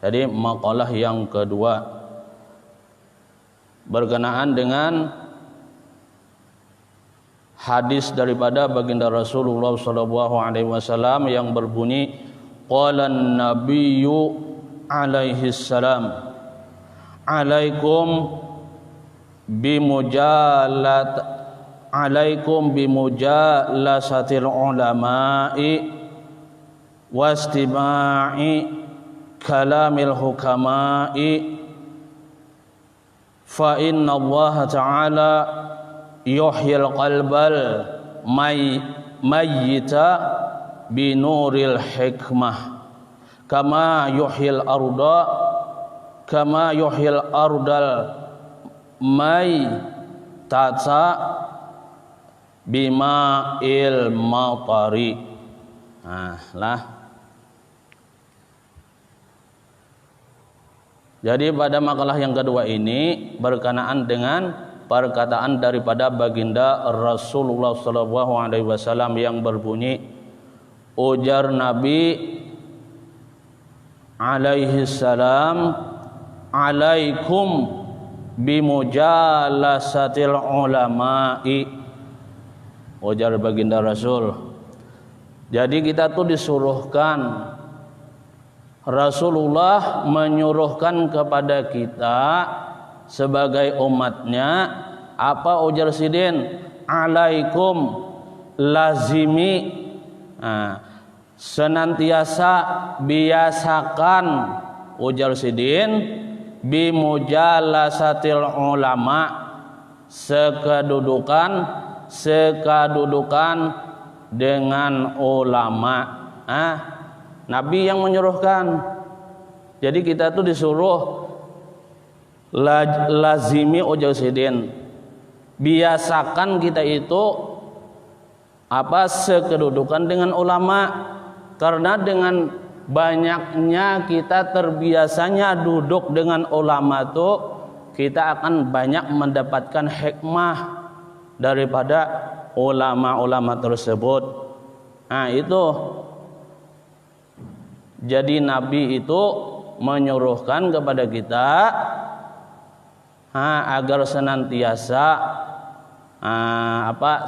Jadi maqalah yang kedua berkenaan dengan hadis daripada baginda Rasulullah SAW yang berbunyi qala an-nabiyyu alaihi salam alaikum bimujalasatil ulama'i wastima'i kalamil hukama'i fa inna Allah ta'ala yuhyil qalbal mayyita binuril hikmah kama yuhyil ardal mayyitata bima'il matari. Nah lah. Jadi pada makalah yang kedua ini berkenaan dengan perkataan daripada baginda Rasulullah SAW yang berbunyi, ujar Nabi alaihi salam, alaikum bimujalasatil ulama'i. Ujar baginda Rasul. Jadi kita tuh disuruhkan, Rasulullah menyuruhkan kepada kita sebagai umatnya, apa ujar sidin? Alaikum, lazimi, senantiasa biasakan, ujar sidin, bimujalasatil ulama, sekadudukan dengan ulama. Nabi yang menyuruhkan. Jadi kita tuh disuruh lazimi ujar sidin, biasakan kita itu apa? Sekedudukan dengan ulama. Karena dengan banyaknya kita terbiasanya duduk dengan ulama tuh, kita akan banyak mendapatkan hikmah daripada ulama-ulama tersebut. Nah itu. Jadi Nabi itu menyuruhkan kepada kita agar senantiasa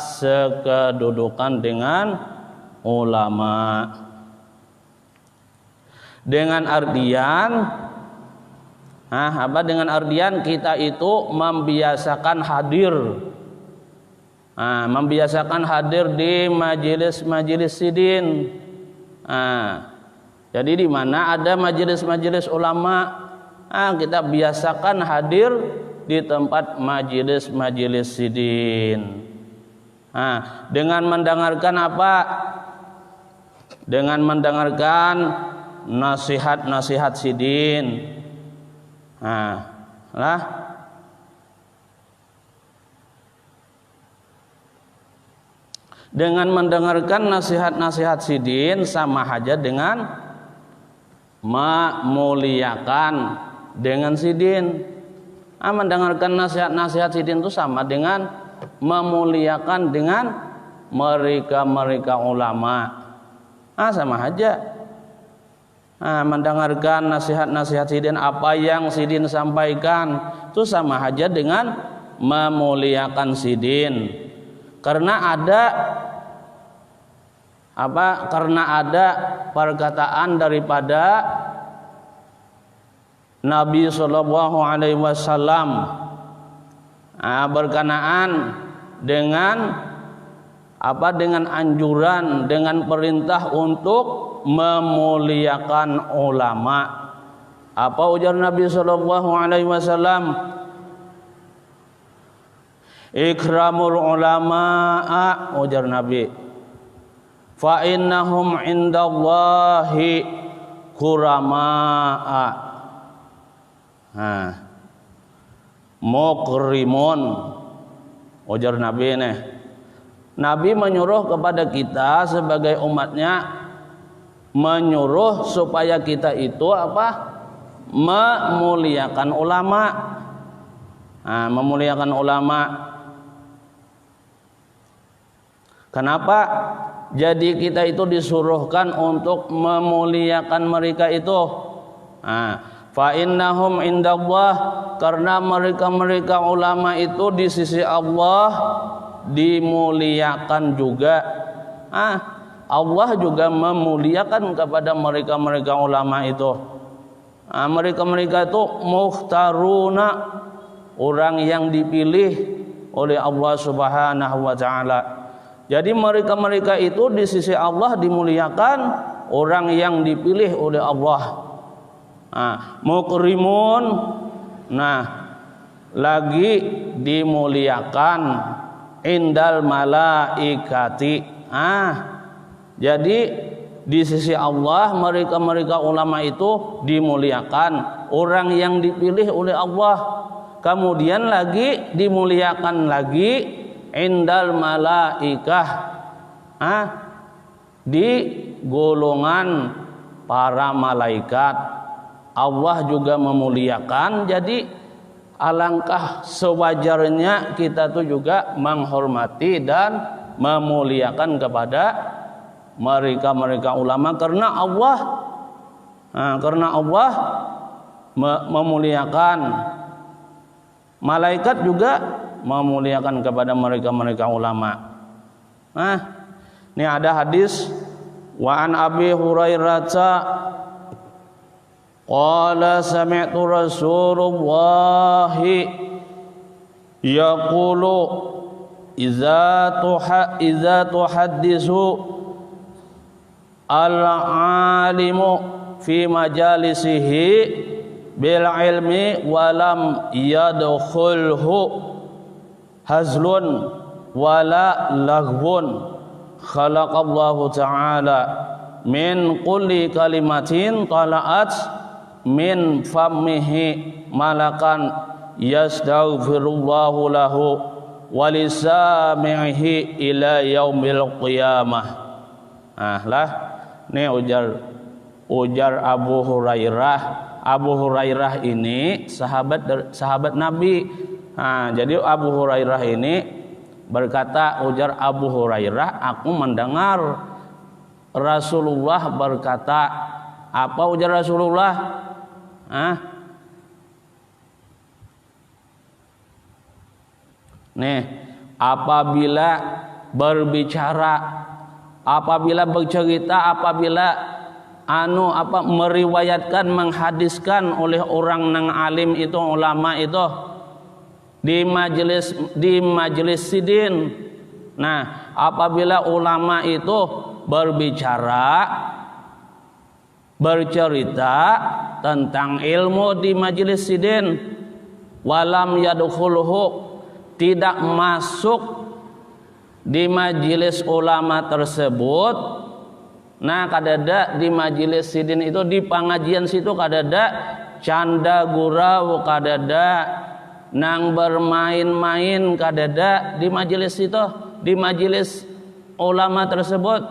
sekedudukan dengan ulama. Dengan artian dengan artian kita itu membiasakan hadir. Membiasakan hadir di majelis-majelis sidin. Jadi di mana ada majelis-majelis ulama, kita biasakan hadir di tempat majelis-majelis sidin. Dengan mendengarkan apa? Dengan mendengarkan nasihat-nasihat sidin. Dengan mendengarkan nasihat-nasihat sidin sama saja dengan memuliakan dengan sidin. Mendengarkan nasihat-nasihat sidin itu sama dengan memuliakan dengan mereka ulama. Sama aja. Mendengarkan nasihat-nasihat sidin, apa yang sidin sampaikan itu sama aja dengan memuliakan sidin. Karena ada perkataan daripada Nabi SAW berkenaan dengan anjuran, dengan perintah untuk memuliakan ulama. Apa ujar Nabi SAW? Ikramul ulama'a, ujar Nabi, fa innahum indallahi kurama'a. Mukrimun, ujar Nabi nih. Nabi menyuruh kepada kita sebagai umatnya, menyuruh supaya kita itu memuliakan ulama. Memuliakan ulama. Kenapa? Jadi kita itu disuruhkan untuk memuliakan mereka itu. Fa innahum indallah, karena mereka ulama itu di sisi Allah dimuliakan juga. Allah juga memuliakan kepada mereka ulama itu. Mereka itu mukhtaruna, orang yang dipilih oleh Allah Subhanahu wa taala. Jadi mereka itu di sisi Allah dimuliakan, orang yang dipilih oleh Allah. Mukrimun, lagi dimuliakan indal malaikati. Jadi di sisi Allah mereka ulama itu dimuliakan, orang yang dipilih oleh Allah. Kemudian lagi dimuliakan lagi indal malaikah, di golongan para malaikat. Allah juga memuliakan. Jadi alangkah sewajarnya kita tuh juga menghormati dan memuliakan kepada mereka ulama, karena Allah memuliakan. Malaikat juga memuliakan kepada mereka ulama. Ini ada hadis wa an Abi Hurairah qala sami'tu Rasulullah yaqulu idza tuhaddisu al-alimu fi majalisihi bil ilmi walam yadkhulhu hazlun wala laghwun khalaqallahu ta'ala min kulli kalimatin tala'at min fammihi malakan yastaghfirullahu lahu walisamihi ila yaumil qiyamah. Ini ujar Abu Hurairah. Abu Hurairah ini sahabat Nabi. Jadi Abu Hurairah ini berkata, ujar Abu Hurairah, aku mendengar Rasulullah berkata. Apa ujar Rasulullah? Apabila berbicara, apabila bercerita, apabila meriwayatkan, menghadiskan oleh orang nang alim itu, ulama itu di majelis sidin. Apabila ulama itu bercerita tentang ilmu di majelis sidin, walam yadkhuluhu, tidak masuk di majelis ulama tersebut. Kadada di majelis sidin itu, di pengajian situ kadada canda gurau, kadada nang bermain-main, kadada di majelis itu, di majelis ulama tersebut.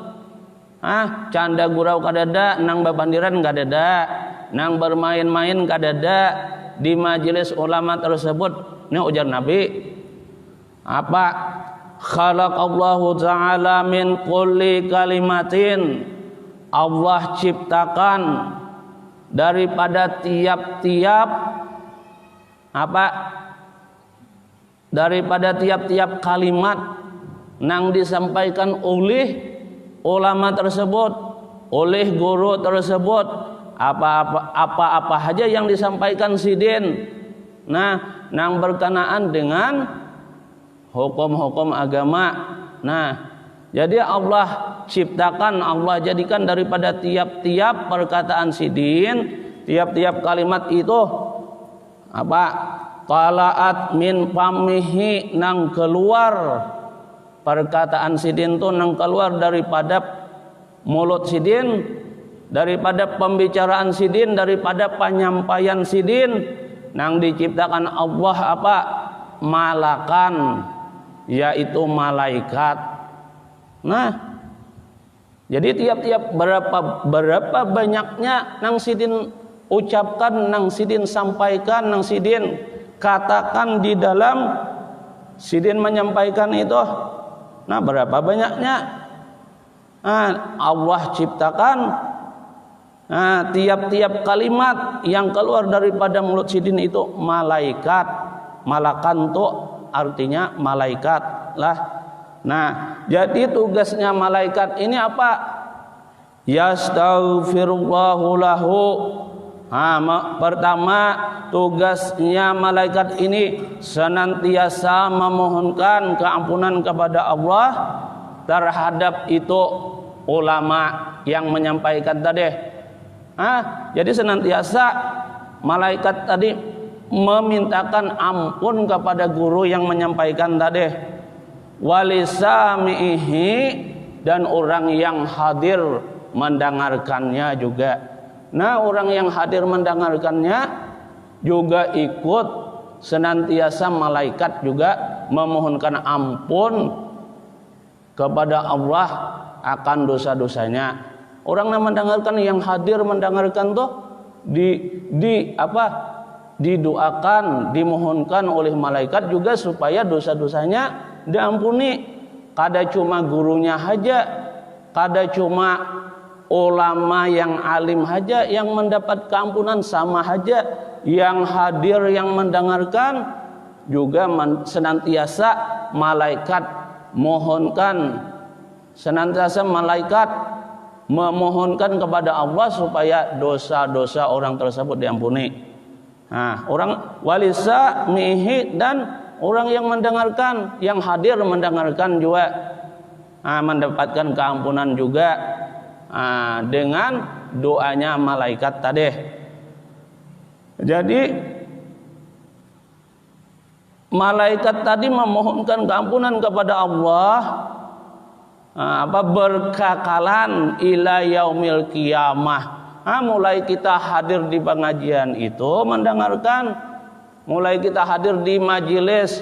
Canda gurau kadada, nang babandiran kadada, nang bermain-main kadada di majelis ulama tersebut. Ini ujar Nabi. Apa? Khalaqallahu ta'ala min kulli kalimatin. Allah ciptakan daripada tiap-tiap daripada tiap-tiap kalimat nang disampaikan oleh ulama tersebut, oleh guru tersebut, apa saja yang disampaikan sidin, nang berkenaan dengan hukum-hukum agama. Jadi Allah ciptakan, Allah jadikan daripada tiap-tiap perkataan sidin, tiap-tiap kalimat itu talaat min pamihi, nang keluar perkataan sidin itu, nang keluar daripada mulut sidin, daripada pembicaraan sidin, daripada penyampaian sidin, nang diciptakan Allah malakan, yaitu malaikat. Jadi tiap-tiap berapa banyaknya nang sidin ucapkan, nang sidin sampaikan, nang sidin katakan di dalam sidin menyampaikan itu. Berapa banyaknya Allah ciptakan Nah, tiap-tiap kalimat yang keluar daripada mulut Sidin itu malaikat. Malakan tuh artinya malaikat lah. Nah, jadi tugasnya malaikat ini apa? Yastaghfirullahu lahu. Pertama, tugasnya malaikat ini senantiasa memohonkan keampunan kepada Allah terhadap itu ulama yang menyampaikan tadi. Jadi senantiasa malaikat tadi memintakan ampun kepada guru yang menyampaikan tadi. Walisamihi, dan orang yang hadir mendengarkannya juga. Nah, orang yang hadir mendengarkannya juga ikut senantiasa malaikat juga memohonkan ampun kepada Allah akan dosa-dosanya. Orang yang mendengarkan, yang hadir mendengarkan tuh didoakan, dimohonkan oleh malaikat juga supaya dosa-dosanya diampuni. Kada cuma gurunya saja, kada cuma ulama yang alim saja yang mendapat keampunan, sama saja yang hadir yang mendengarkan juga senantiasa malaikat mohonkan, senantiasa malaikat memohonkan kepada Allah supaya dosa-dosa orang tersebut diampuni. Nah, orang walisa mihi, dan orang yang mendengarkan, yang hadir mendengarkan juga mendapatkan keampunan juga dengan doanya malaikat tadi. Jadi malaikat tadi memohonkan keampunan kepada Allah berkakalan ila yaumil qiyamah. Mulai kita hadir di pengajian itu mendengarkan, mulai kita hadir di majelis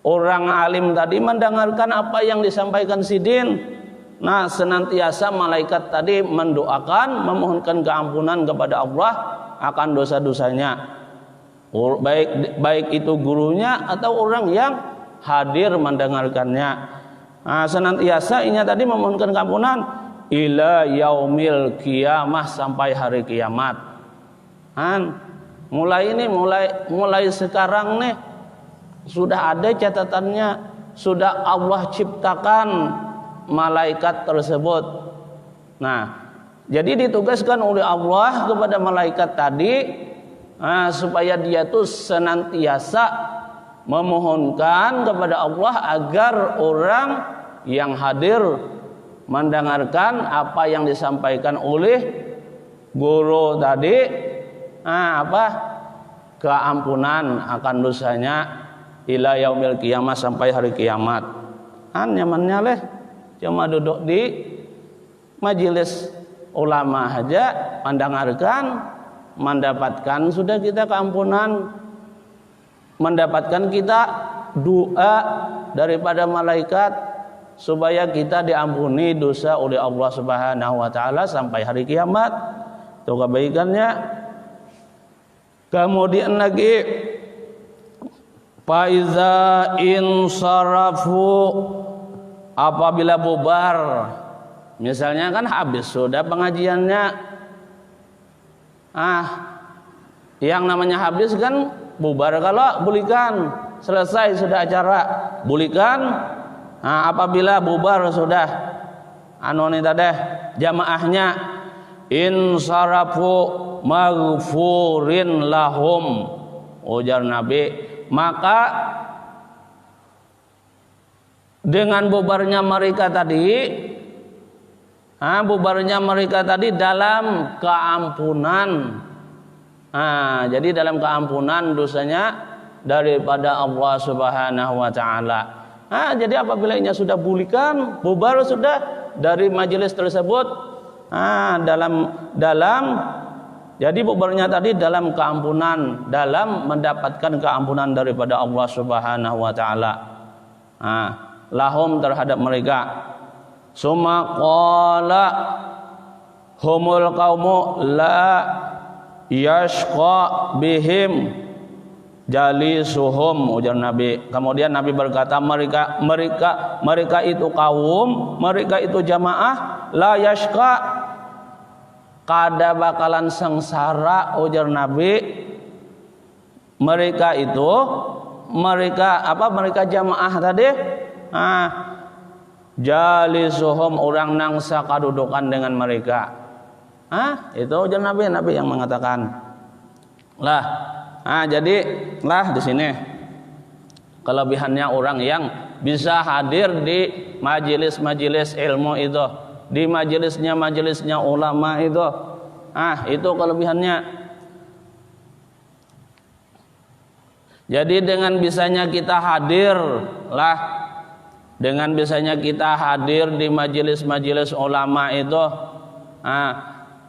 orang alim tadi mendengarkan apa yang disampaikan Sidin. Nah, senantiasa malaikat tadi mendoakan, memohonkan keampunan kepada Allah akan dosa-dosanya. Baik itu gurunya atau orang yang hadir mendengarkannya. Nah, senantiasa ini tadi memohonkan keampunan ila yaumil qiyamah, sampai hari kiamat. Mulai sekarang nih sudah ada catatannya, sudah Allah ciptakan malaikat tersebut. Nah, jadi ditugaskan oleh Allah kepada malaikat tadi supaya dia tuh senantiasa memohonkan kepada Allah agar orang yang hadir mendengarkan apa yang disampaikan oleh guru tadi keampunan akan dosanya ila yaumil qiyamah, sampai hari kiamat. Nyamannya leh cuma duduk di majelis ulama saja mendengarkan, mendapatkan sudah kita keampunan, mendapatkan kita doa daripada malaikat supaya kita diampuni dosa oleh Allah Subhanahu wa taala sampai hari kiamat. Itu kebaikannya. Kemudian lagi faiza insarafu, apabila bubar, misalnya kan habis sudah pengajiannya, yang namanya habis kan bubar. Kalau bulikan selesai sudah acara bulikan. Apabila bubar sudah jamaahnya insarafu maghfurin lahum, ujar Nabi, maka dengan bubarnya mereka tadi dalam keampunan. Jadi dalam keampunan dosanya daripada Allah Subhanahu wa taala. Jadi apabila ini sudah bulikan, bubar sudah dari majelis tersebut, jadi bubarnya tadi dalam keampunan, dalam mendapatkan keampunan daripada Allah Subhanahu wa taala. Lahum, terhadap mereka. Summa qala humul qaumu la yashqa bihim jalisuhum, ujar Nabi. Kemudian Nabi berkata, mereka itu kaum, mereka itu jamaah, la yashqa, kada bakalan sengsara ujar Nabi. Mereka itu mereka jamaah tadi, jalisuhum orang nang sakadudukan dengan mereka. Itu ujar Nabi yang mengatakan. Jadi di sini kelebihannya orang yang bisa hadir di majelis-majelis ilmu itu, di majelisnya ulama itu. Itu kelebihannya. Jadi dengan bisanya kita hadir di majelis-majelis ulama itu,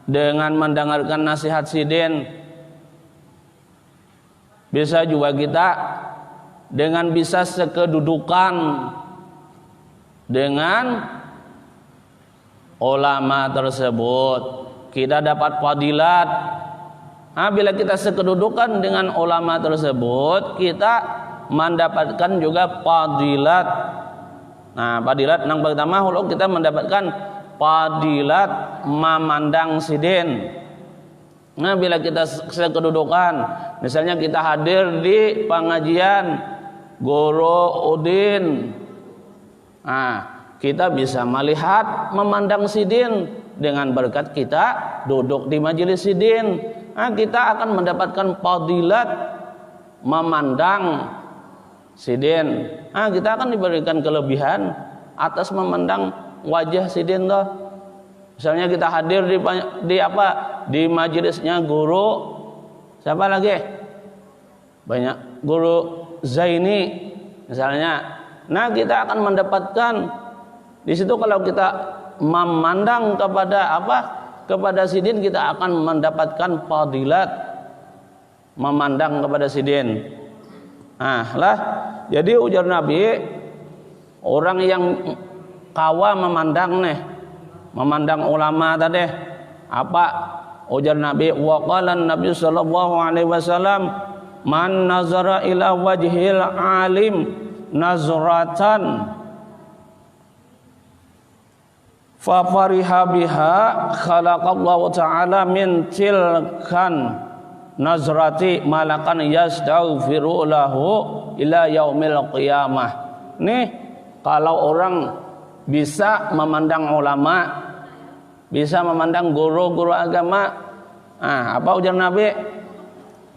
dengan mendengarkan nasihat sidin, bisa juga kita dengan bisa sekedudukan dengan ulama tersebut, kita dapat fadilat. Bila kita sekedudukan dengan ulama tersebut, kita mendapatkan juga fadilat. Fadilat yang pertama kita mendapatkan fadilat memandang sidin. Bila kita sekedudukan, misalnya kita hadir di pengajian Guru Udin, kita bisa melihat memandang sidin. Dengan berkat kita duduk di majelis sidin, kita akan mendapatkan fadilat memandang sidin. Kita akan diberikan kelebihan atas memandang wajah sidin tuh. Misalnya kita hadir di majelisnya guru siapa lagi? Banyak, Guru Zaini misalnya. Kita akan mendapatkan di situ, kalau kita memandang kepada sidin, kita akan mendapatkan fadilat memandang kepada sidin. Jadi ujar Nabi, orang yang kawa memandang ulama tadi, ujar Nabi, wa qala Nabi sallallahu alaihi wasallam, man nazara ila wajhil alim nazratan fa fariha biha khalaqallahu ta'ala min tilkan nazrati malakan yastaghfiru lahu ila yaumil qiyamah. Nih, kalau orang bisa memandang ulama, bisa memandang guru-guru agama, apa ujar Nabi?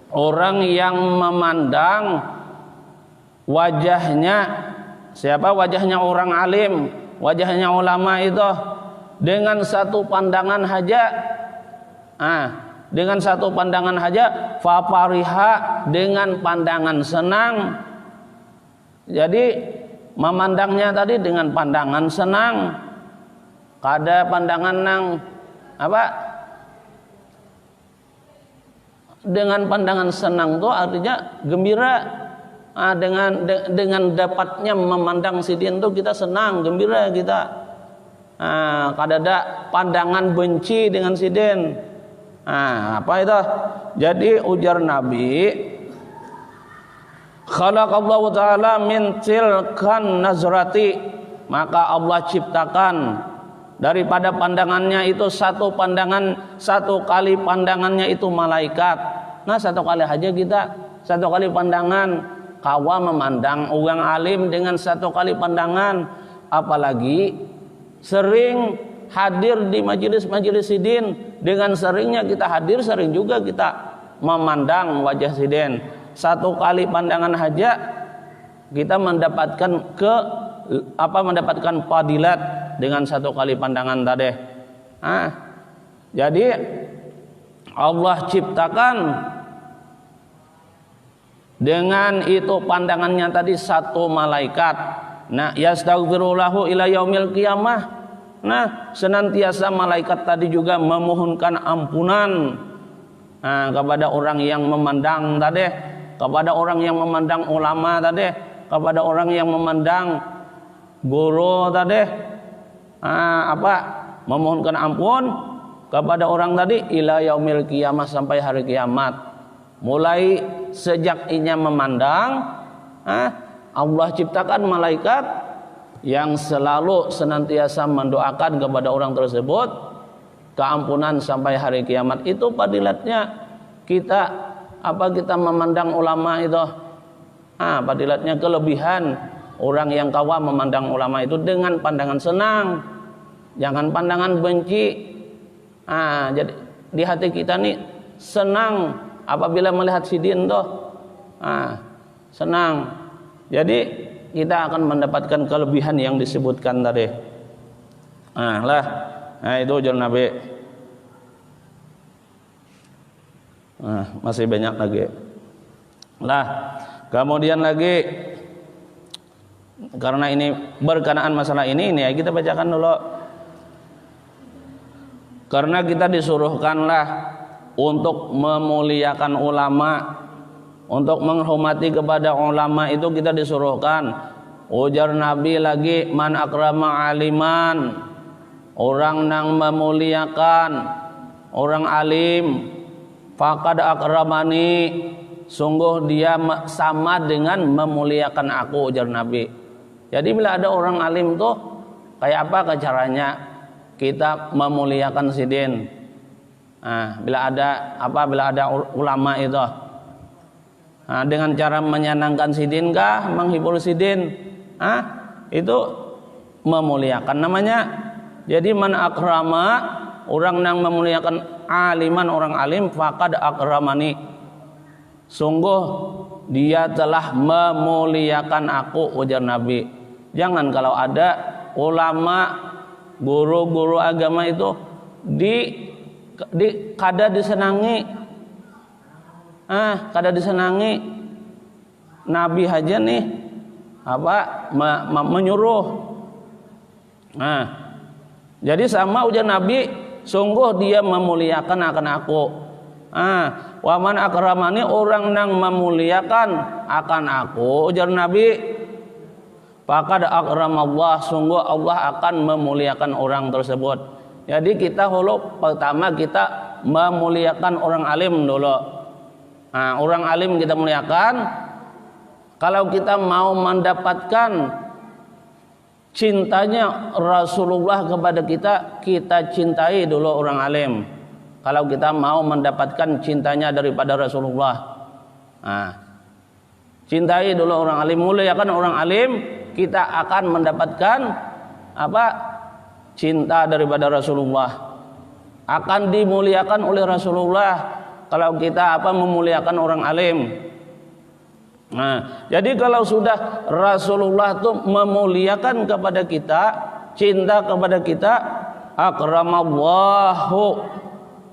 Orang yang memandang wajahnya, siapa wajahnya orang alim, wajahnya ulama itu, dengan satu pandangan saja, dengan satu pandangan saja, fapariha, dengan pandangan senang. Jadi memandangnya tadi dengan pandangan senang, kada pandangan nang dengan pandangan senang itu artinya gembira. Dengan dapatnya memandang sidin itu kita senang, gembira kita. Kada ada pandangan benci dengan sidin. Apa itu? Jadi ujar Nabi, khalaqallahu ta'ala min tilkan nazrati, maka Allah ciptakan daripada pandangannya itu satu kali pandangannya itu malaikat. Satu kali aja kita, satu kali pandangan kawa memandang orang alim dengan satu kali pandangan, apalagi sering hadir di majelis-majelis sidin. Dengan seringnya kita hadir, sering juga kita memandang wajah sidin. Satu kali pandangan saja kita mendapatkan mendapatkan fadilat dengan satu kali pandangan tadi. Jadi Allah ciptakan dengan itu pandangannya tadi satu malaikat. Yastaghfiru lahu ila yaumil qiyamah. Senantiasa malaikat tadi juga memohonkan ampunan kepada orang yang memandang tadi, kepada orang yang memandang ulama tadi, kepada orang yang memandang guru tadi, memohonkan ampun kepada orang tadi ila yaumil qiyamah, sampai hari kiamat. Mulai sejak inya memandang, Allah ciptakan malaikat yang selalu senantiasa mendoakan kepada orang tersebut keampunan sampai hari kiamat. Itu fadilatnya kita memandang ulama itu. Fadilatnya kelebihan orang yang kawam memandang ulama itu dengan pandangan senang, jangan pandangan benci. Jadi di hati kita nih senang apabila melihat sidin tuh. Senang. Jadi kita akan mendapatkan kelebihan yang disebutkan tadi. Itu ujar Nabi. Masih banyak lagi. Kemudian lagi, karena ini berkenaan masalah ini ya kita bacakan dulu. Karena kita disuruhkanlah untuk memuliakan ulama, untuk menghormati kepada ulama itu kita disuruhkan. Ujar Nabi lagi, man akrama aliman, orang yang memuliakan orang alim, faqad akramani, sungguh dia sama dengan memuliakan aku, ujar Nabi. Jadi bila ada orang alim tuh kayak apa caranya kita memuliakan sidin? Bila ada ulama itu, dengan cara menyenangkan sidin kah, menghibur sidin, itu memuliakan namanya. Jadi man akrama, orang yang memuliakan aliman, orang alim, faqad akramani, sungguh dia telah memuliakan aku, ujar Nabi. Jangan kalau ada ulama, guru-guru agama itu kada disenangi, kada disenangi. Nabi aja nih menyuruh. Jadi sama ujar Nabi, sungguh dia memuliakan akan aku. Wa man akramani, orang yang memuliakan akan aku, ujar Nabi, faqad akramallah, sungguh Allah akan memuliakan orang tersebut. Jadi kita pertama kita memuliakan orang alim dulu. Orang alim kita muliakan. Kalau kita mau mendapatkan cintanya Rasulullah kepada kita, kita cintai dulu orang alim. Kalau kita mau mendapatkan cintanya daripada Rasulullah, cintai dulu orang alim, muliakan orang alim, kita akan mendapatkan cinta daripada Rasulullah. Akan dimuliakan oleh Rasulullah kalau kita memuliakan orang alim. Jadi kalau sudah Rasulullah tuh memuliakan kepada kita, cinta kepada kita, akramallahu,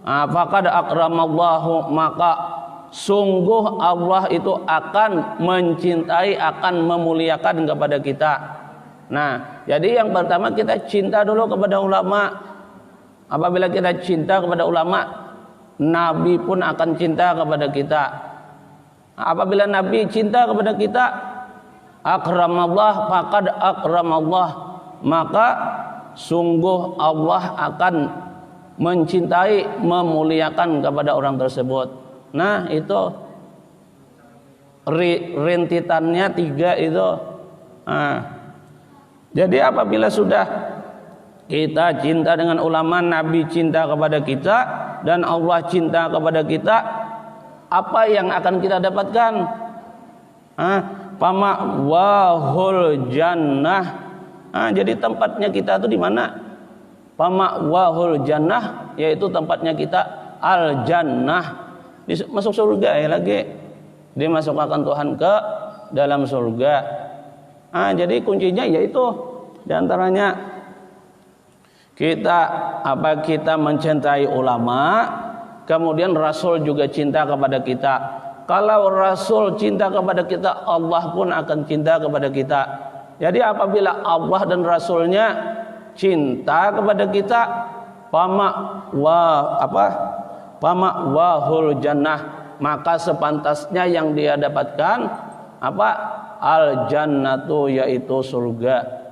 faqad akramallahu, maka sungguh Allah itu akan mencintai, akan memuliakan kepada kita. Jadi yang pertama kita cinta dulu kepada ulama. Apabila kita cinta kepada ulama, Nabi pun akan cinta kepada kita. Apabila Nabi cinta kepada kita, akramallah, faqad akramallah, maka sungguh Allah akan mencintai, memuliakan kepada orang tersebut. Itu rintitannya 3 itu. Jadi apabila sudah kita cinta dengan ulama, Nabi cinta kepada kita, dan Allah cinta kepada kita, apa yang akan kita dapatkan? Pama'wahul jannah. Jadi tempatnya kita itu di mana? Pama'wahul jannah, yaitu tempatnya kita al jannah, masuk surga ya lagi. Dimasukkan Tuhan ke dalam surga. Jadi kuncinya yaitu diantaranya kita mencintai ulama, kemudian Rasul juga cinta kepada kita. Kalau Rasul cinta kepada kita, Allah pun akan cinta kepada kita. Jadi apabila Allah dan Rasulnya cinta kepada kita, pama'wahul jannah, maka sepantasnya yang dia dapatkan al jannatu, yaitu surga.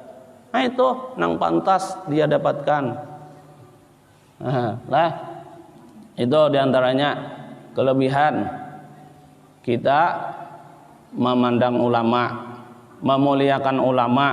Itu nang pantas dia dapatkan. Itu diantaranya kelebihan kita memandang ulama, memuliakan ulama.